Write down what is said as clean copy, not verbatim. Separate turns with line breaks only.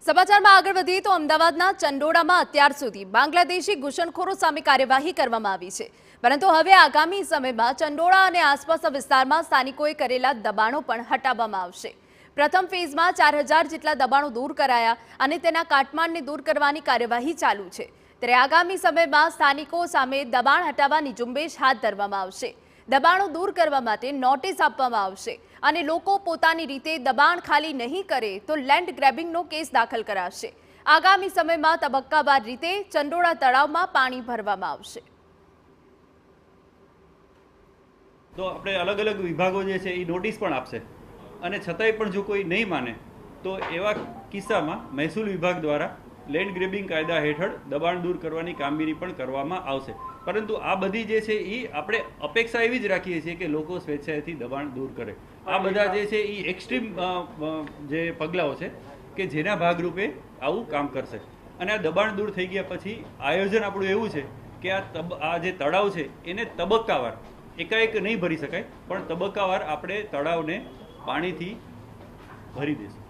સમાચારમાં આગળ વધીએ તો અમદાવાદના ચંડોળામાં અત્યાર સુધી બાંગ્લાદેશી ઘૂસણખોરો સામે કાર્યવાહી કરવામાં આવી છે, પરંતુ હવે આગામી સમયમાં ચંડોળા અને આસપાસના વિસ્તારમાં સ્થાનિકોએ કરેલા દબાણો પણ હટાવવામાં આવશે। પ્રથમ ફેઝમાં 4000 જેટલા દબાણો દૂર કરાયા અને તેના કાટમાળને દૂર કરવાની કાર્યવાહી ચાલુ છે, ત્યારે આગામી સમયમાં સ્થાનિકો સામે દબાણ હટાવવાની ઝુંબેશ હાથ ધરવામાં આવશે। દબાણો દૂર કરવા માટે નોટિસ આપવામાં આવશે અને લોકો પોતાની રીતે દબાણ ખાલી નહીં કરે તો લેન્ડ ગ્રેબિંગનો કેસ દાખલ કરાશે। આગામી સમયમાં તબક્કાવાર રીતે ચંડોળા તળાવમાં પાણી ભરવામાં આવશે।
તો આપણે અલગ અલગ વિભાગો જે છે એ નોટિસ પણ આપશે અને છતાંય પણ જો કોઈ નહીં માને તો એવા કિસ્સામાં મહેસૂલ વિભાગ દ્વારા લેન્ડ ગ્રેબિંગ કાયદા હેઠળ દબાણ દૂર કરવાની કામગીરી પણ કરવામાં આવશે। પરંતુ આ બધી જે છે એ આપણે અપેક્ષા એવી જ રાખીએ છીએ કે લોકો સ્વેચ્છાએથી દબાણ દૂર કરે। આ બધા જે છે એ એક્સ્ટ્રીમ જે પગલાઓ છે કે જેના ભાગરૂપે આવું કામ કરશે અને આ દબાણ દૂર થઈ ગયા પછી આયોજન આપણું એવું છે કે આ જે તળાવ છે એને તબક્કાવાર એકાએક નહીં ભરી શકાય, પણ તબક્કાવાર આપણે તળાવને પાણીથી ભરી દઈશું।